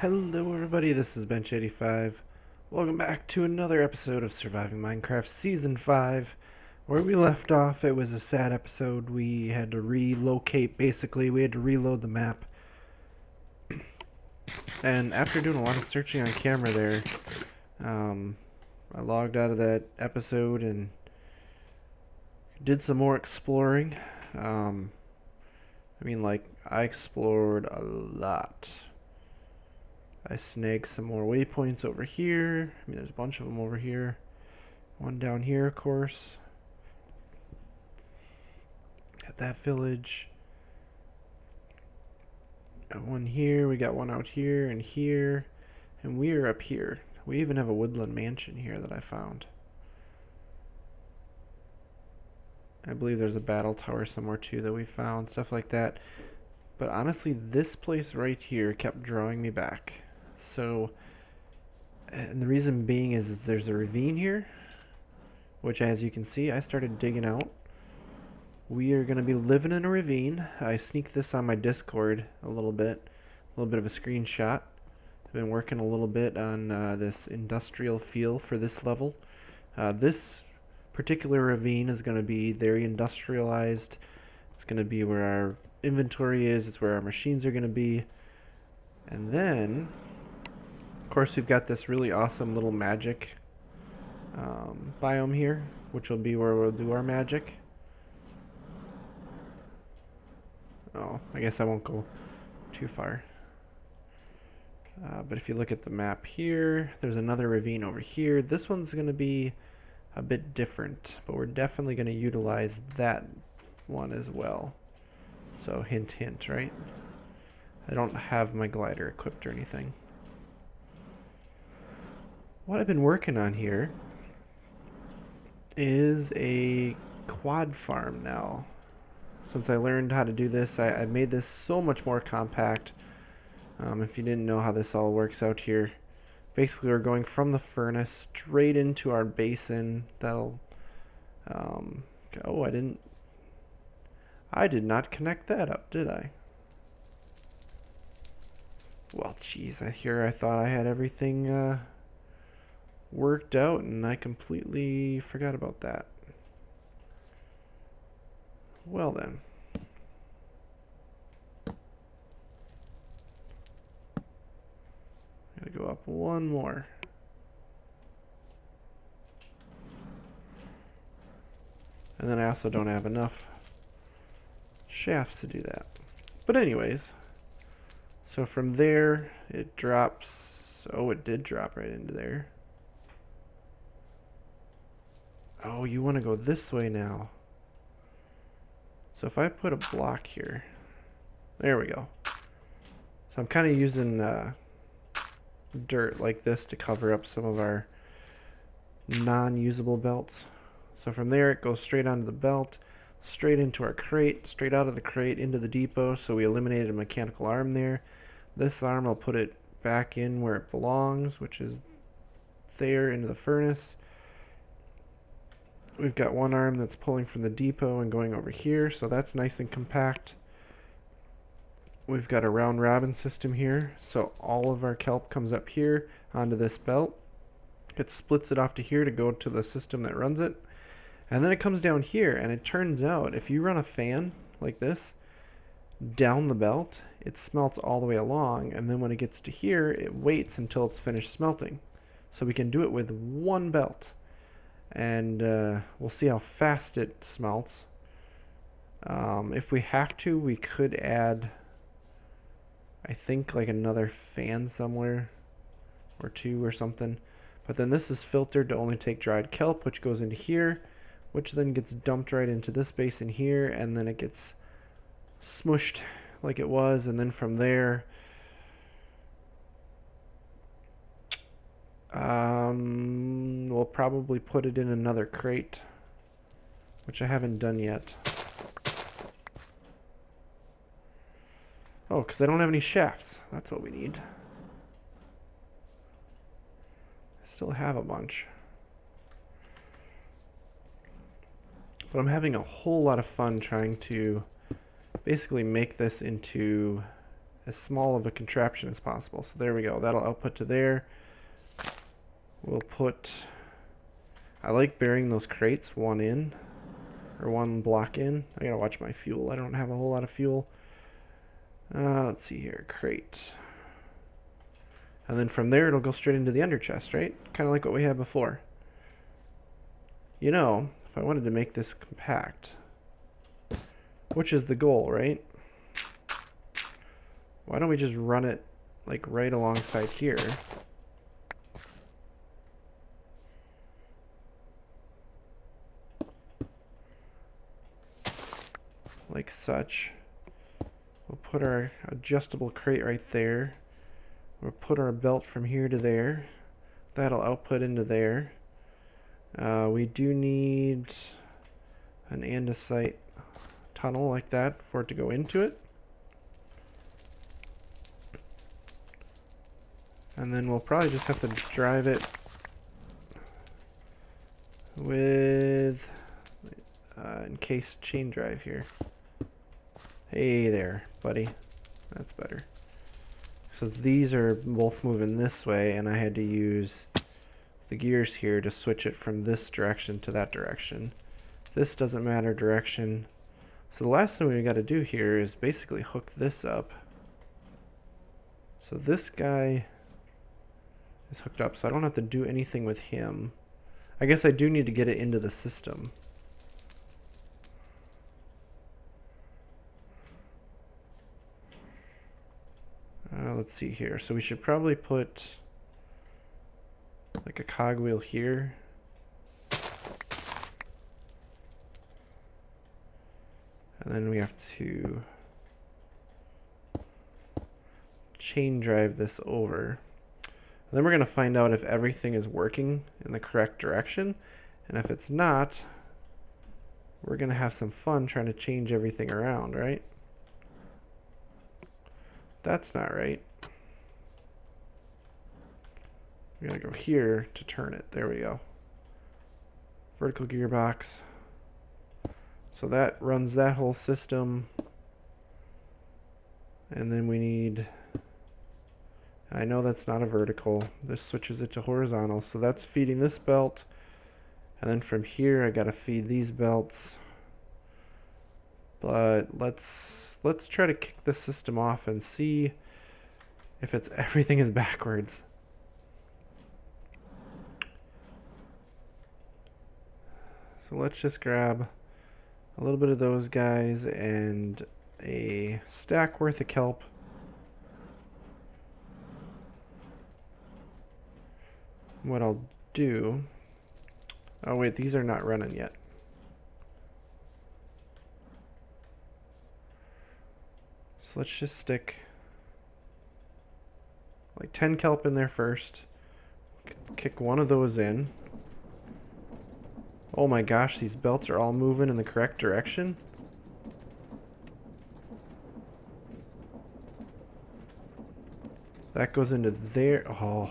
Hello everybody, this is Bench85. Welcome back to another episode of Surviving Minecraft Season 5. Where we left off, it was a sad episode. We had to relocate, basically. We had to reload the map. And after doing a lot of searching on camera there, I logged out of that episode and did some more exploring. I explored a lot. I snagged some more waypoints over here. There's a bunch of them over here. One down here, of course. At that village. Got one here. We got one out here and here. And we are up here. We even have a woodland mansion here that I found. I believe there's a battle tower somewhere too that we found. Stuff like that. But honestly, this place right here kept drawing me back. So, and the reason being is there's a ravine here, which as you can see, I started digging out. We are going to be living in a ravine. I sneaked this on my Discord a little bit of a screenshot. I've been working a little bit on this industrial feel for this level. This particular ravine is going to be very industrialized. It's going to be where our inventory is. It's where our machines are going to be. And then, of course, we've got this really awesome little magic biome here, which will be where we'll do our magic. Oh, I guess I won't go too far. But if you look at the map here, there's another ravine over here. This one's going to be a bit different, but we're definitely going to utilize that one as well. So hint, hint, right? I don't have my glider equipped or anything. What I've been working on here is a quad farm now. Since I learned how to do this, I made this so much more compact. If you didn't know how this all works out here, basically we're going from the furnace straight into our basin. That'll oh, I did not connect that up, did I? Well, geez, I thought I had everything worked out, and I completely forgot about that. Well then. Gotta go up one more. And then I also don't have enough shafts to do that. But anyways, so from there it drops. Oh, it did drop right into there. Oh, you want to go this way now. So if I put a block here, there we go. So I'm kind of using dirt like this to cover up some of our non-usable belts. So from there it goes straight onto the belt, straight into our crate, straight out of the crate into the depot. So we eliminated a mechanical arm there. This arm, I'll put it back in where it belongs, which is there into the furnace. We've got one arm that's pulling from the depot and going over here, so that's nice and compact. We've got a round robin system here, so all of our kelp comes up here onto this belt. It splits it off to here to go to the system that runs it. And then it comes down here, and it turns out if you run a fan like this down the belt, it smelts all the way along, and then when it gets to here, it waits until it's finished smelting. So we can do it with one belt. And we'll see how fast it smelts. If we have to, we could add, I think, like another fan somewhere or two or something. But then this is filtered to only take dried kelp, which goes into here, which then gets dumped right into this basin here, and then it gets smushed like it was, and then from there we'll probably put it in another crate, which I haven't done yet. Oh, because I don't have any shafts. That's what we need. I still have a bunch. But I'm having a whole lot of fun trying to basically make this into as small of a contraption as possible. So there we go. That'll output to there. We'll put... I like burying those crates one in, or one block in. I gotta watch my fuel. I don't have a whole lot of fuel. Let's see here. Crate. And then from there, it'll go straight into the under chest, right? Kind of like what we had before. You know, if I wanted to make this compact, which is the goal, right? Why don't we just run it like right alongside here? Like such. We'll put our adjustable crate right there. We'll put our belt from here to there. That'll output into there. We do need an andesite tunnel like that for it to go into it. And then we'll probably just have to drive it with encased chain drive here. Hey there, buddy. That's better. So these are both moving this way, and I had to use the gears here to switch it from this direction to that direction. This doesn't matter direction. So the last thing we got to do here is basically hook this up. So this guy is hooked up, so I don't have to do anything with him. I guess I do need to get it into the system. Let's see here. So we should probably put like a cogwheel here. And then we have to chain drive this over. And then we're going to find out if everything is working in the correct direction. And if it's not, we're going to have some fun trying to change everything around, right? That's not right. We're going to go here to turn it. There we go. Vertical gearbox. So that runs that whole system. And then we need... I know that's not a vertical. This switches it to horizontal. So that's feeding this belt. And then from here, I got to feed these belts. But let's try to kick the system off and see if it's everything is backwards. So let's just grab a little bit of those guys and a stack worth of kelp. What I'll do... Oh wait, these are not running yet. So let's just stick like 10 kelp in there first. Kick one of those in. Oh my gosh, these belts are all moving in the correct direction. That goes into there. Oh.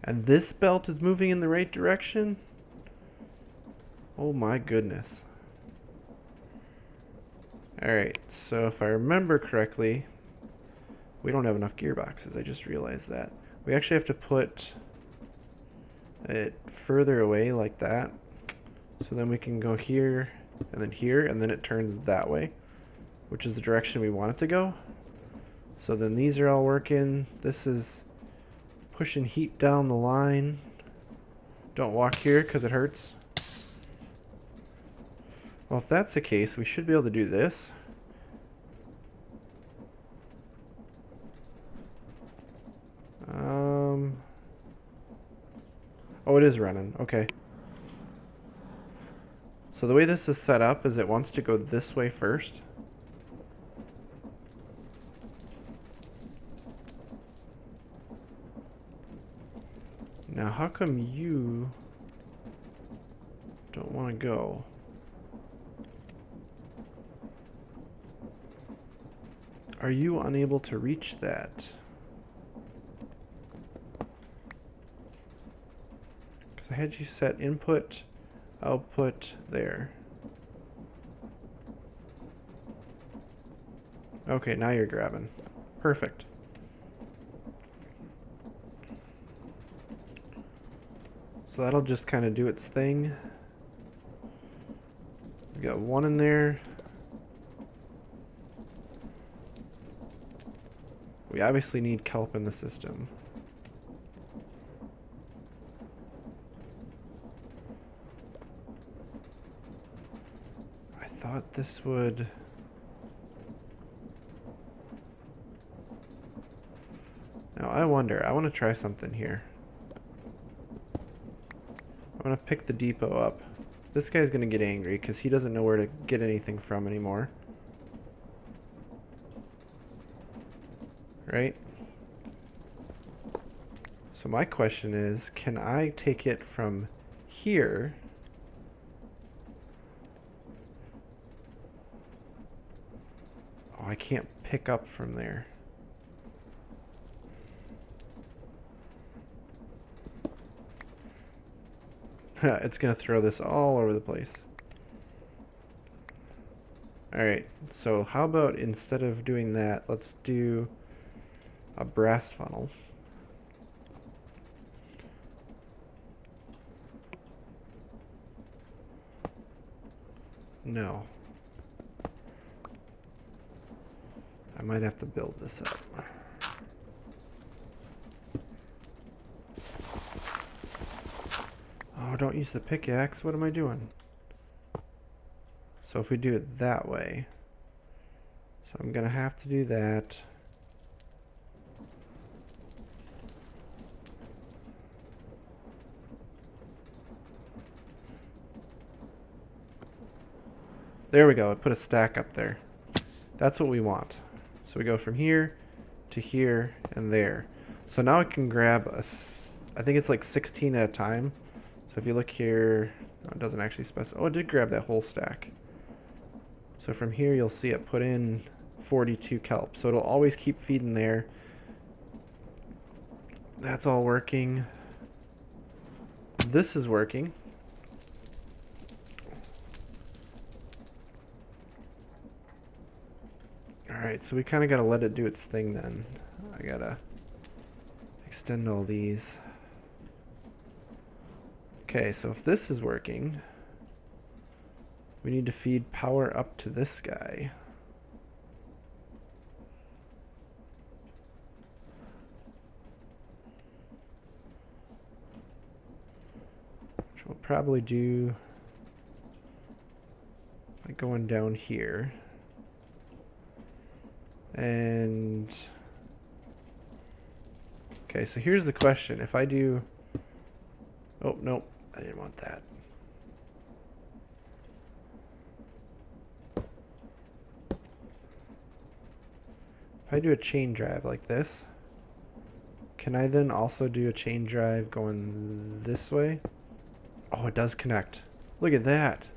And this belt is moving in the right direction? Oh my goodness. Alright, so if I remember correctly, we don't have enough gearboxes. I just realized that. We actually have to put it further away like that. So then we can go here, and then it turns that way, which is the direction we want it to go. So then these are all working. This is pushing heat down the line. Don't walk here because it hurts. Well, if that's the case, we should be able to do this. Oh, it is running. Okay. So the way this is set up is it wants to go this way first. Now, how come you don't want to go? Are you unable to reach that? Because I had you set input, output there. Okay, now you're grabbing. Perfect. So that'll just kind of do its thing. We got one in there. We obviously need kelp in the system. I thought this would... Now I wonder, I want to try something here. I'm going to pick the depot up. This guy's going to get angry because he doesn't know where to get anything from anymore. Right? So my question is, can I take it from here? Oh, I can't pick up from there. It's gonna throw this all over the place. Alright, so how about instead of doing that, let's do a brass funnel. No. I might have to build this up. Oh, don't use the pickaxe. What am I doing? So if we do it that way, so I'm gonna have to do that. There we go. I put a stack up there. That's what we want. So we go from here to here and there. So now I can grab I think it's like 16 at a time. So if you look here, oh, it doesn't actually specify. Oh, it did grab that whole stack. So from here, you'll see it put in 42 kelp. So it'll always keep feeding there. That's all working. This is working. Alright, so we kind of got to let it do its thing then. I got to extend all these. Okay, so if this is working, we need to feed power up to this guy. Which we'll probably do by going down here. And okay, so here's the question. If I do... Oh, nope. I didn't want that. If I do a chain drive like this, can I then also do a chain drive going this way? Oh, it does connect. Look at that.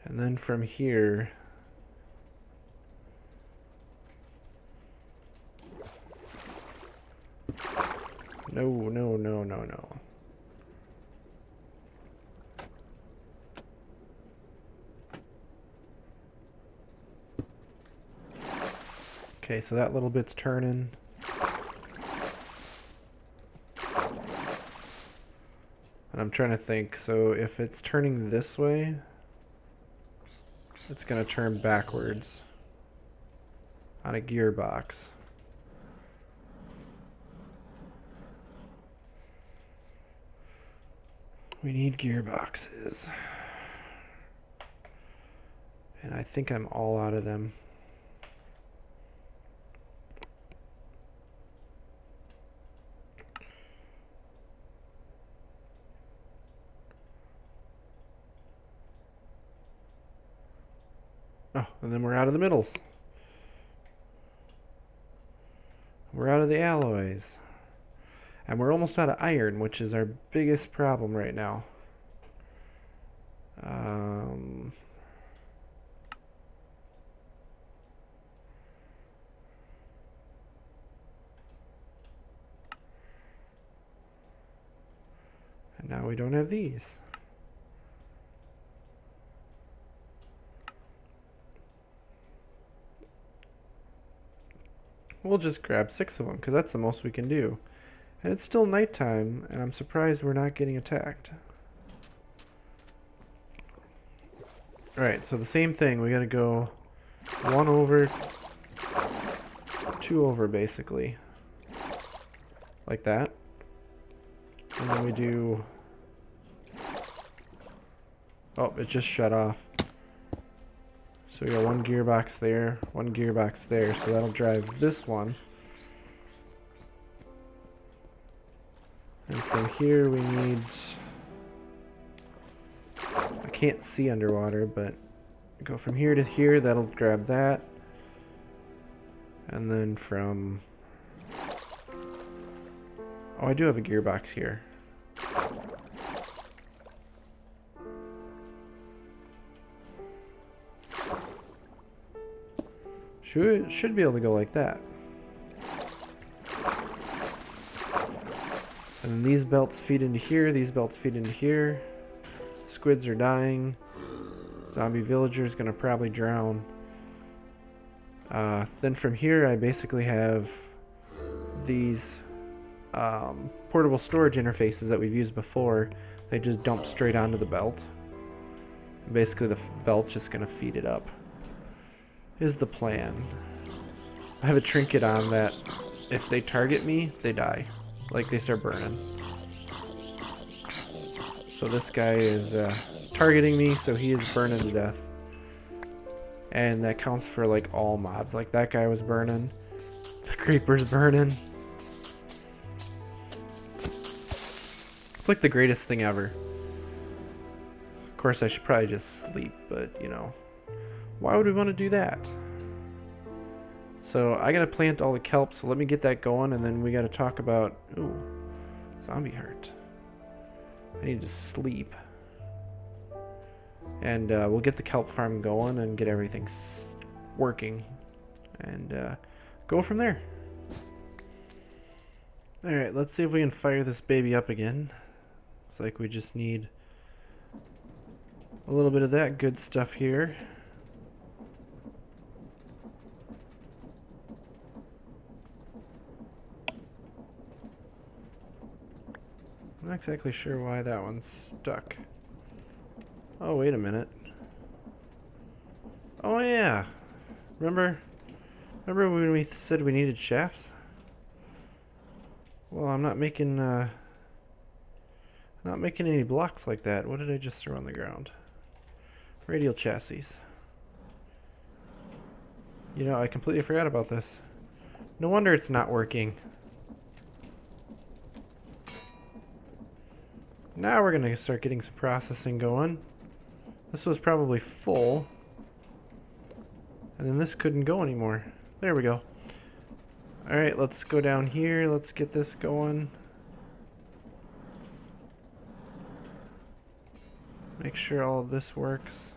And then from here... No, no, no, no, no. Okay, so that little bit's turning. And I'm trying to think, so if it's turning this way, it's going to turn backwards on a gearbox. We need gearboxes. And I think I'm all out of them. Oh, and then we're out of the middles. We're out of the alloys. And we're almost out of iron, which is our biggest problem right now. And now we don't have these. We'll just grab 6 of them, because that's the most we can do. And it's still nighttime, and I'm surprised we're not getting attacked. Alright, so the same thing. We gotta go 1 over, 2 over, basically. Like that. And then we do... Oh, it just shut off. So we got 1 gearbox there, 1 gearbox there, so that'll drive this one. And from here we need... I can't see underwater, but go from here to here, that'll grab that. And then from... Oh, I do have a gearbox here. Should be able to go like that. And then these belts feed into here, these belts feed into here. Squids are dying. Zombie villager's gonna probably drown. Then from here I basically have these portable storage interfaces that we've used before. They just dump straight onto the belt. Basically the belt's just gonna feed it up. Is the plan. I have a trinket on that if they target me, they die. Like they start burning. So this guy is targeting me, so he is burning to death. And that counts for like all mobs. Like that guy was burning. The creeper's burning. It's like the greatest thing ever. Of course I should probably just sleep, but you know. Why would we want to do that? So I gotta plant all the kelp, so let me get that going, and then we gotta talk about... Ooh, zombie heart. I need to sleep. And we'll get the kelp farm going and get everything working. And go from there. Alright, let's see if we can fire this baby up again. Looks like we just need a little bit of that good stuff here. I'm not exactly sure why that one's stuck. Oh, wait a minute. Oh yeah. Remember when we said we needed shafts? Well, I'm not making any blocks like that. What did I just throw on the ground? Radial chassis. You know, I completely forgot about this. No wonder it's not working. Now we're gonna start getting some processing going. This was probably full. And then this couldn't go anymore. There we go. Alright, let's go down here. Let's get this going. Make sure all of this works.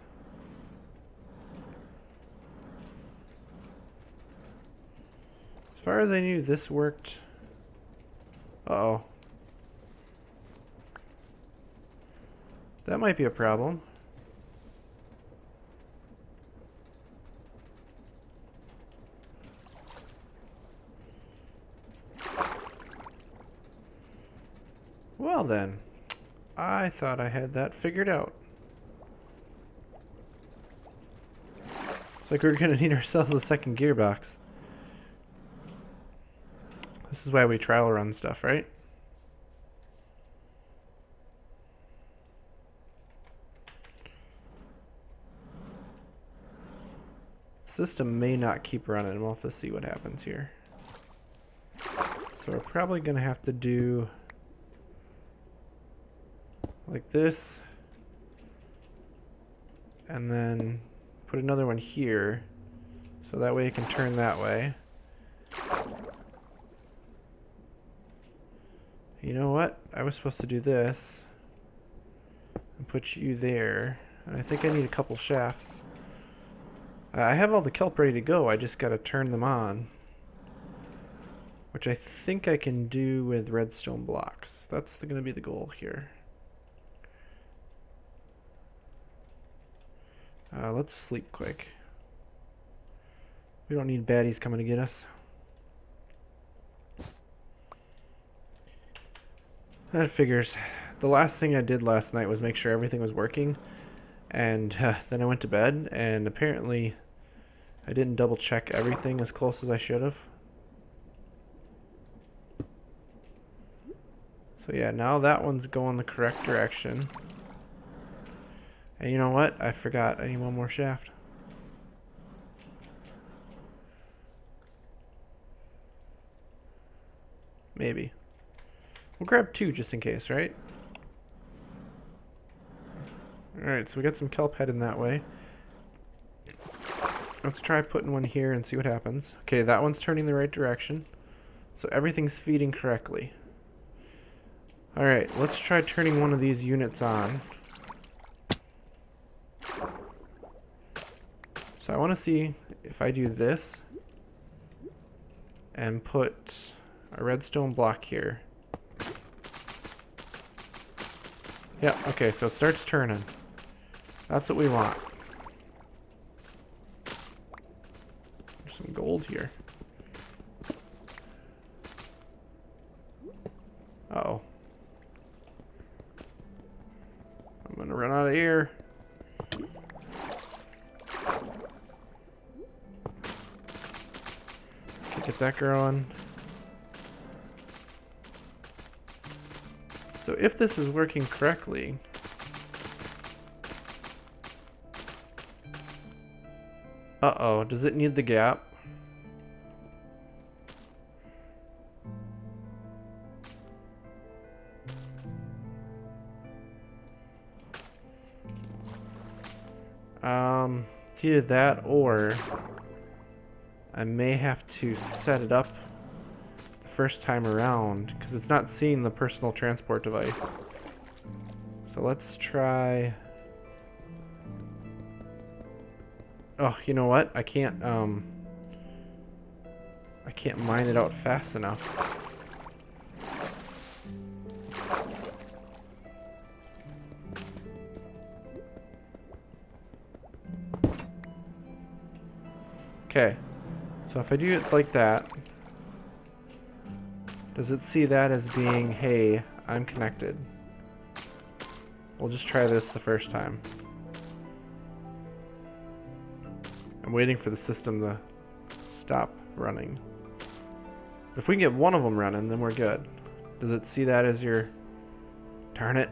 As far as I knew, this worked. Uh-oh. That might be a problem. Well then, I thought I had that figured out. It's like we're gonna need ourselves a second gearbox. This is why we trial run stuff, right? System may not keep running. We'll have to see what happens here. So we're probably going to have to do like this. And then put another one here. So that way it can turn that way. You know what? I was supposed to do this. And put you there. And I think I need a couple shafts. I have all the kelp ready to go, I just gotta turn them on. Which I think I can do with redstone blocks. That's gonna be the goal here. Let's sleep quick. We don't need baddies coming to get us. That figures. The last thing I did last night was make sure everything was working, and then I went to bed, and apparently I didn't double check everything as close as I should have. So yeah, now that one's going the correct direction. And you know what? I forgot. I need one more shaft. Maybe. We'll grab two just in case, right? Alright, so we got some kelp heading that way. Let's try putting one here and see what happens. Okay, that one's turning the right direction. So everything's feeding correctly. Alright, let's try turning one of these units on. So I want to see if I do this and put a redstone block here. Yeah, okay, so it starts turning. That's what we want. There's some gold here. Uh-oh. I'm gonna run out of air. Okay, get that going. So if this is working correctly, uh-oh, does it need the gap? It's either that or I may have to set it up the first time around because it's not seeing the personal transport device. So let's try. Oh, you know what? I can't mine it out fast enough. Okay. So if I do it like that, does it see that as being, hey, I'm connected? We'll just try this the first time. I'm waiting for the system to stop running. If we can get one of them running, then we're good. Does it see that as your... Darn it.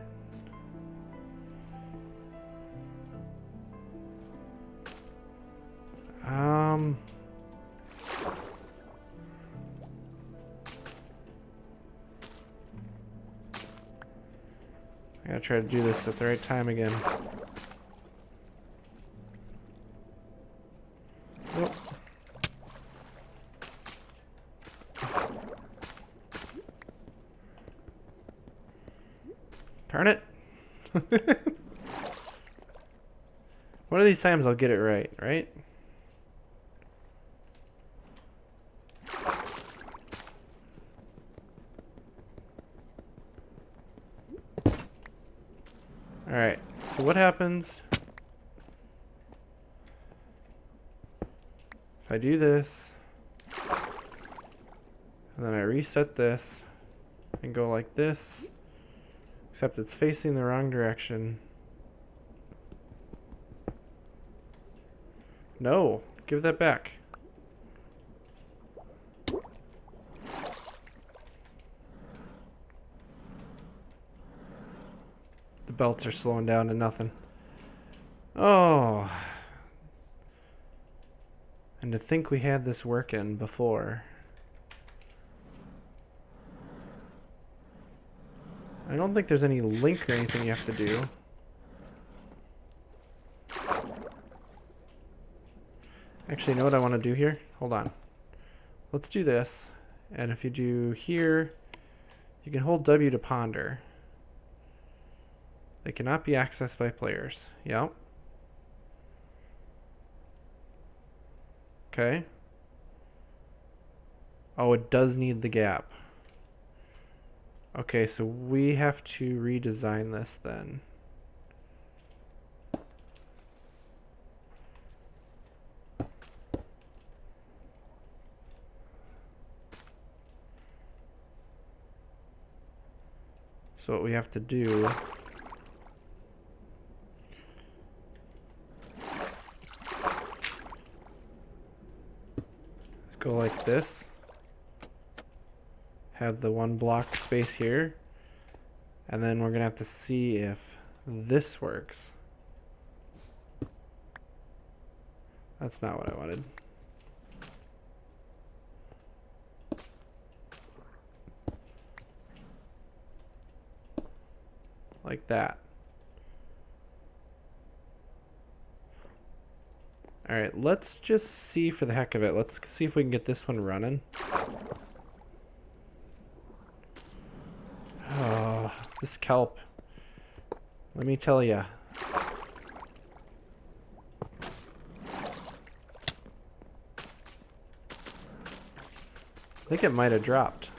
I gotta try to do this at the right time again. Oh. Darn it. One of these times I'll get it right, right? Alright, so what happens if I do this, and then I reset this, and go like this, except it's facing the wrong direction. No, give that back. The belts are slowing down to nothing. Oh. And to think we had this working before. I don't think there's any link or anything you have to do. Actually, you know what I want to do here? Hold on. Let's do this. And if you do here, you can hold W to ponder. They cannot be accessed by players. Yep. Okay. Oh, it does need the gap. Okay, so we have to redesign this then. So what we have to do is go like this. Have the one block space here. And then we're gonna have to see if this works. That's not what I wanted. Like that. Alright, let's just see for the heck of it. Let's see if we can get this one running. Oh, this kelp. Let me tell ya. I think it might have dropped.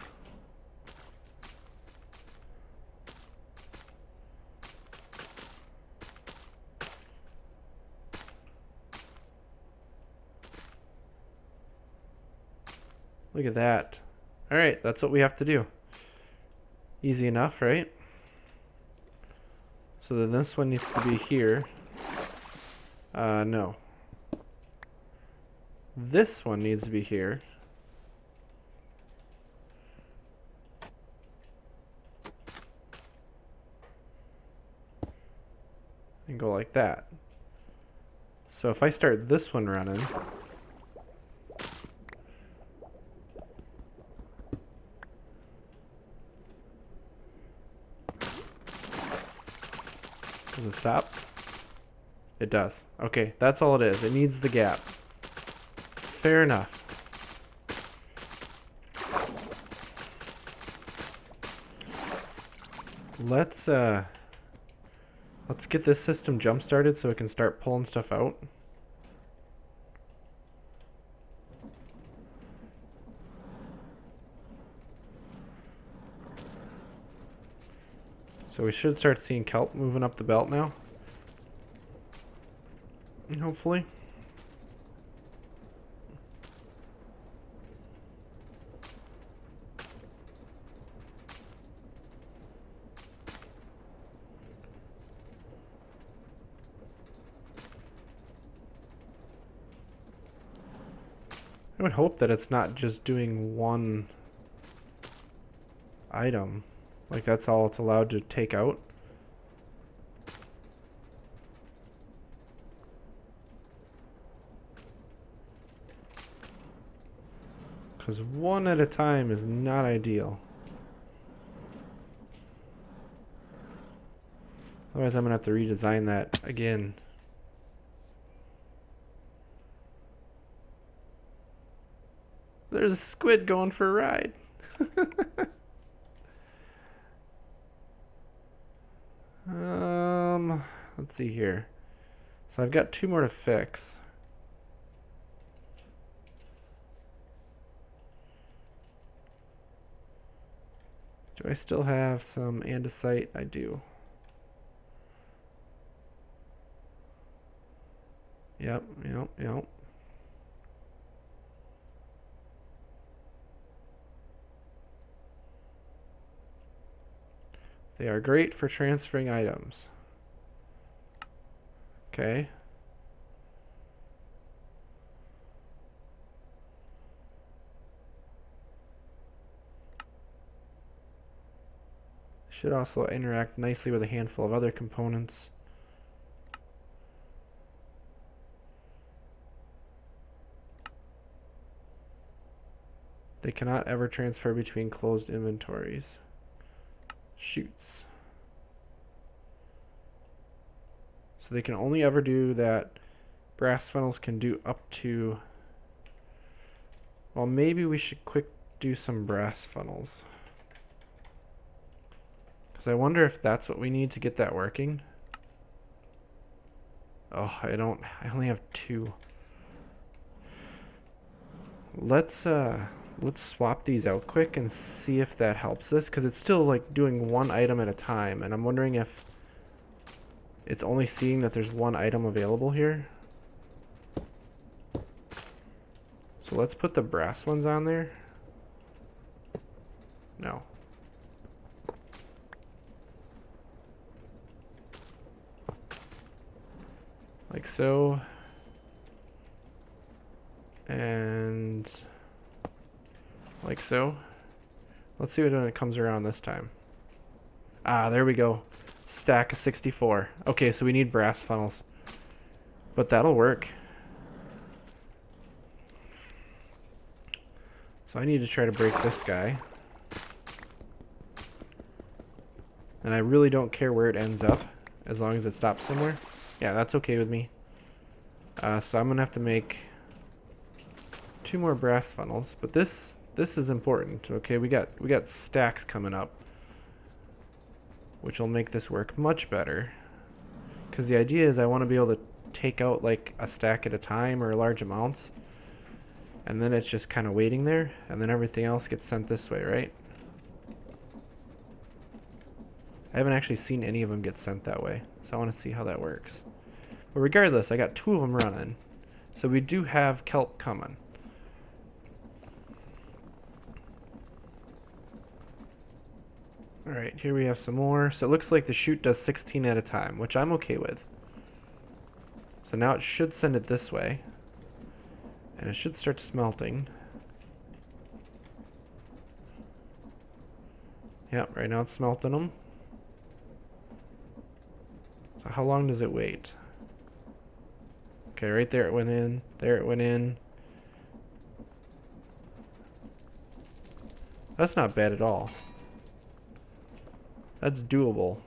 Look at that. Alright, that's what we have to do. Easy enough, right? So then this one needs to be here. No. This one needs to be here. And go like that. So if I start this one running, does it stop? It does. Okay, that's all it is. It needs the gap. Fair enough. Let's get this system jump started so it can start pulling stuff out. So we should start seeing kelp moving up the belt now. Hopefully. I would hope that it's not just doing one item. Like that's all it's allowed to take out. Because one at a time is not ideal. Otherwise I'm going to have to redesign that again. There's a squid going for a ride. Let's see here. So I've got 2 more to fix. Do I still have some andesite? I do. Yep. They are great for transferring items. Okay. Should also interact nicely with a handful of other components. They cannot ever transfer between closed inventories. Shoots. So they can only ever do that. Brass funnels can do up to... Well, maybe we should quick do some brass funnels. Because I wonder if that's what we need to get that working. Oh, I only have 2. Let's swap these out quick and see if that helps us, because it's still like doing one item at a time, and I'm wondering if it's only seeing that there's one item available here. So let's put the brass ones on there. No. like so. And like so. Let's see what when it comes around this time. Ah, there we go. Stack of 64. Okay, so we need brass funnels. But that'll work. So I need to try to break this guy. And I really don't care where it ends up, as long as it stops somewhere. Yeah, that's okay with me. So I'm gonna have to make 2 more brass funnels, but this is important. Okay, we got stacks coming up, which will make this work much better. Because the idea is I want to be able to take out like a stack at a time or large amounts, and then it's just kind of waiting there, and then everything else gets sent this way, right? I haven't actually seen any of them get sent that way, so I want to see how that works. But regardless, I got 2 of them running, so we do have kelp coming. Alright, here we have some more. So it looks like the chute does 16 at a time, which I'm okay with. So now it should send it this way. And it should start smelting. Yep, right now it's smelting them. So how long does it wait? Okay, right there it went in. There it went in. That's not bad at all. That's doable.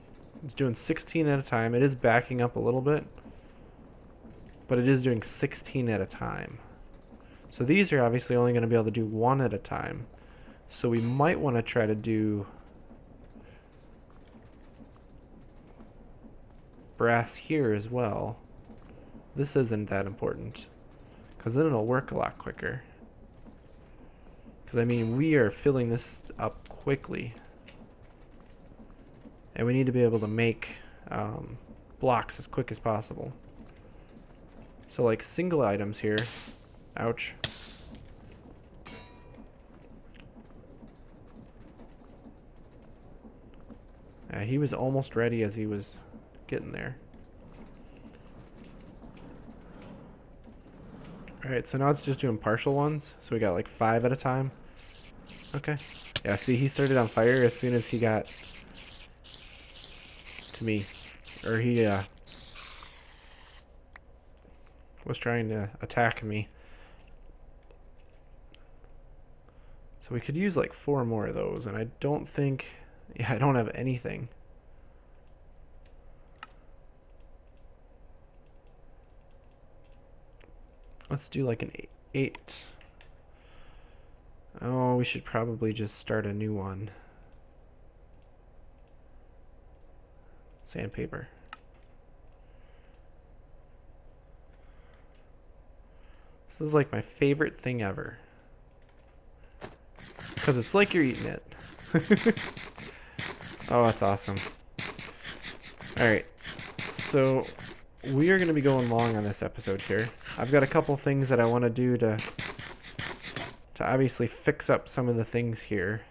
It's doing 16 at a time. It is backing up a little bit, but it is doing 16 at a time. So these are obviously only going to be able to do 1 at a time. So we might want to try to do brass here as well. This isn't that important, because then it'll work a lot quicker. Because I mean, we are filling this up quickly. And we need to be able to make blocks as quick as possible. So like single items here. Ouch. He was almost ready as he was getting there. Alright, so now it's just doing partial ones. So we got like 5 at a time. Okay. Yeah, see, he started on fire as soon as he got to me. Or he was trying to attack me. So we could use like 4 more of those, and I don't think... Yeah, I don't have anything. Let's do like an 8. Oh, we should probably just start a new one. Sandpaper. This is like my favorite thing ever. Because it's like you're eating it. Oh, that's awesome. Alright. So, we are going to be going long on this episode here. I've got a couple things that I want to do to obviously fix up some of the things here.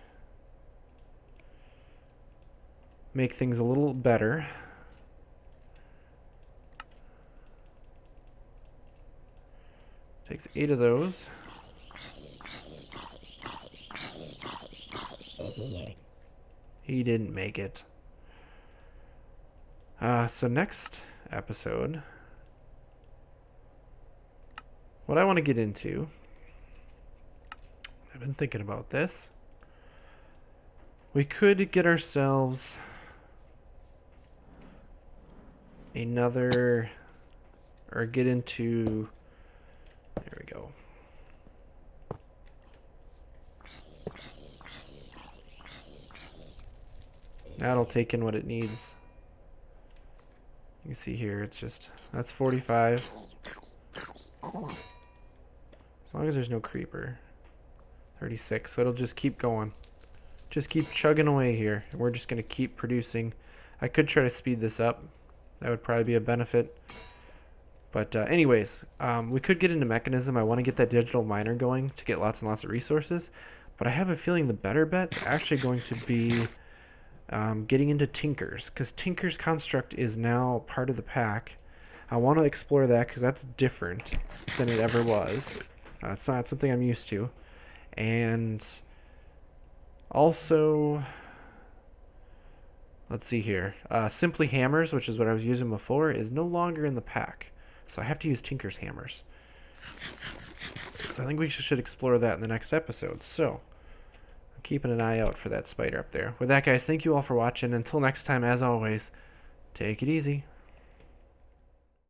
Make things a little better. Takes 8 of those. He didn't make it. So next episode, what I want to get into, I've been thinking about this. We could get ourselves another, or get into, there we go. That'll take in what it needs. You can see here, it's just, that's 45. As long as there's no creeper. 36, so it'll just keep going. Just keep chugging away here. And we're just going to keep producing. I could try to speed this up. That would probably be a benefit. But anyways, we could get into mechanism. I want to get that digital miner going to get lots and lots of resources. But I have a feeling the better bet's actually going to be getting into Tinkers, because Tinker's construct is now part of the pack. I want to explore that because that's different than it ever was. It's not something I'm used to. And also, let's see here. Simply Hammers, which is what I was using before, is no longer in the pack. So I have to use Tinker's Hammers. So I think we should explore that in the next episode. So I'm keeping an eye out for that spider up there. With that, guys, thank you all for watching. Until next time, as always, take it easy.